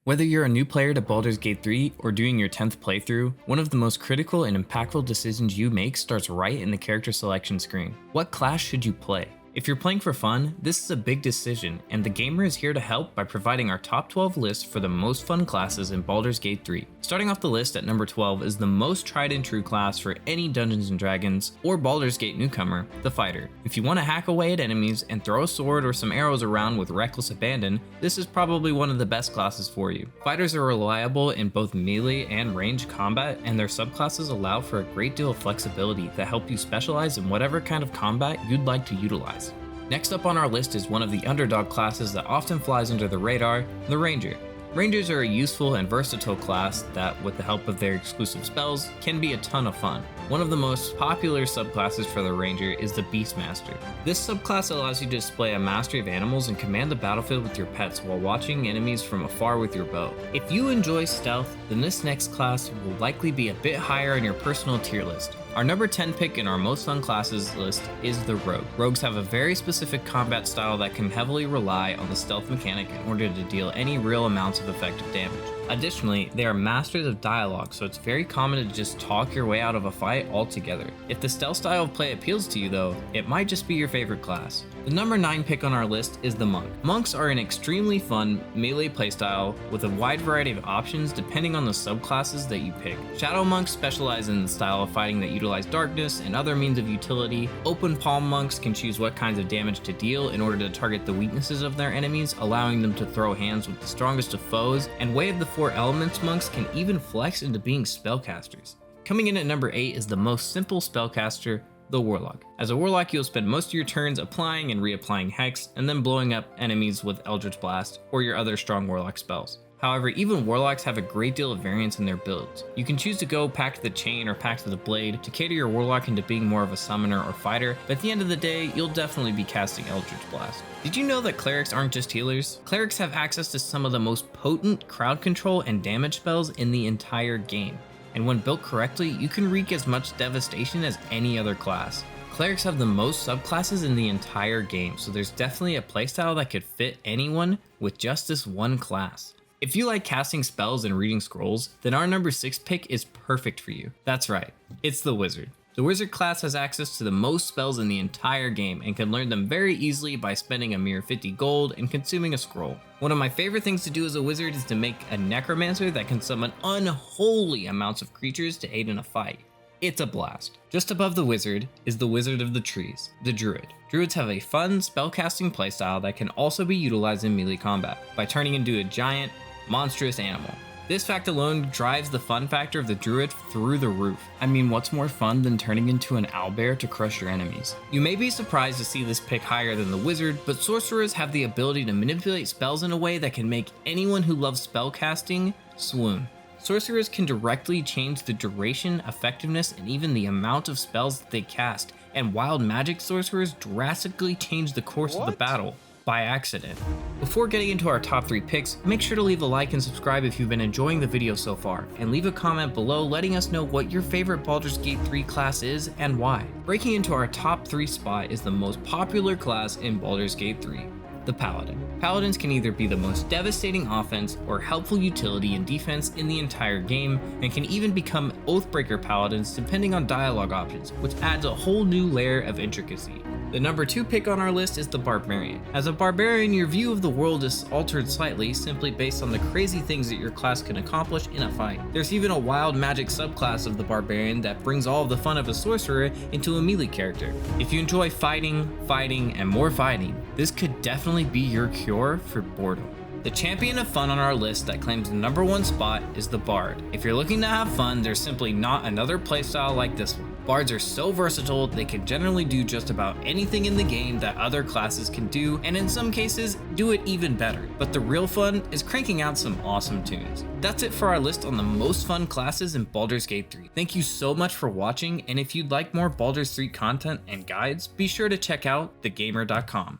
Whether you're a new player to Baldur's Gate 3 or doing your 10th playthrough, one of the most critical and impactful decisions you make starts right in the character selection screen. What class should you play? If you're playing for fun, this is a big decision, and the Gamer is here to help by providing our top 12 list for the most fun classes in Baldur's Gate 3. Starting off the list at number 12 is the most tried and true class for any Dungeons & Dragons or Baldur's Gate newcomer, the Fighter. If you want to hack away at enemies and throw a sword or some arrows around with reckless abandon, this is probably one of the best classes for you. Fighters are reliable in both melee and ranged combat, and their subclasses allow for a great deal of flexibility that help you specialize in whatever kind of combat you'd like to utilize. Next up on our list is one of the underdog classes that often flies under the radar, the Ranger. Rangers are a useful and versatile class that, with the help of their exclusive spells, can be a ton of fun. One of the most popular subclasses for the Ranger is the Beastmaster. This subclass allows you to display a mastery of animals and command the battlefield with your pets while watching enemies from afar with your bow. If you enjoy stealth, then this next class will likely be a bit higher on your personal tier list. Our number 10 pick in our most fun classes list is the Rogue. Rogues have a very specific combat style that can heavily rely on the stealth mechanic in order to deal any real amounts of effective damage. Additionally, they are masters of dialogue, so it's very common to just talk your way out of a fight altogether. If the stealth style of play appeals to you though, it might just be your favorite class. The number 9 pick on our list is the Monk. Monks are an extremely fun melee playstyle with a wide variety of options depending on the subclasses that you pick. Shadow Monks specialize in the style of fighting that utilize darkness and other means of utility. Open Palm Monks can choose what kinds of damage to deal in order to target the weaknesses of their enemies, allowing them to throw hands with the strongest of foes, and Way of the Four Elements monks can even flex into being spellcasters. Coming in at number 8 is the most simple spellcaster, the Warlock. As a Warlock, you'll spend most of your turns applying and reapplying Hex, and then blowing up enemies with Eldritch Blast or your other strong Warlock spells. However, even Warlocks have a great deal of variance in their builds. You can choose to go Pact of the Chain or Pact of the Blade to cater your Warlock into being more of a summoner or fighter, but at the end of the day, you'll definitely be casting Eldritch Blast. Did you know that clerics aren't just healers? Clerics have access to some of the most potent crowd control and damage spells in the entire game, and when built correctly, you can wreak as much devastation as any other class. Clerics have the most subclasses in the entire game, so there's definitely a playstyle that could fit anyone with just this one class. If you like casting spells and reading scrolls, then our number 6 pick is perfect for you. That's right, it's the Wizard. The Wizard class has access to the most spells in the entire game and can learn them very easily by spending a mere 50 gold and consuming a scroll. One of my favorite things to do as a wizard is to make a necromancer that can summon unholy amounts of creatures to aid in a fight. It's a blast. Just above the Wizard is the Wizard of the Trees, the Druid. Druids have a fun spellcasting playstyle that can also be utilized in melee combat by turning into a giant, monstrous animal. This fact alone drives the fun factor of the Druid through the roof. I mean, what's more fun than turning into an owlbear to crush your enemies? You may be surprised to see this pick higher than the Wizard, but Sorcerers have the ability to manipulate spells in a way that can make anyone who loves spellcasting swoon. Sorcerers can directly change the duration, effectiveness, and even the amount of spells that they cast, and wild magic sorcerers drastically change the course of the battle by accident. Before getting into our top 3 picks, make sure to leave a like and subscribe if you've been enjoying the video so far, and leave a comment below letting us know what your favorite Baldur's Gate 3 class is and why. Breaking into our top 3 spot is the most popular class in Baldur's Gate 3, the Paladin. Paladins can either be the most devastating offense or helpful utility and defense in the entire game, and can even become Oathbreaker Paladins depending on dialogue options, which adds a whole new layer of intricacy. The number 2 pick on our list is the Barbarian. As a Barbarian, your view of the world is altered slightly simply based on the crazy things that your class can accomplish in a fight. There's even a wild magic subclass of the Barbarian that brings all of the fun of a Sorcerer into a melee character. If you enjoy fighting, and more fighting, this could definitely be your cure for boredom. The champion of fun on our list that claims the number 1 spot is the Bard. If you're looking to have fun, there's simply not another playstyle like this one. Bards are so versatile, they can generally do just about anything in the game that other classes can do, and in some cases, do it even better. But the real fun is cranking out some awesome tunes. That's it for our list on the most fun classes in Baldur's Gate 3. Thank you so much for watching, and if you'd like more Baldur's 3 content and guides, be sure to check out thegamer.com.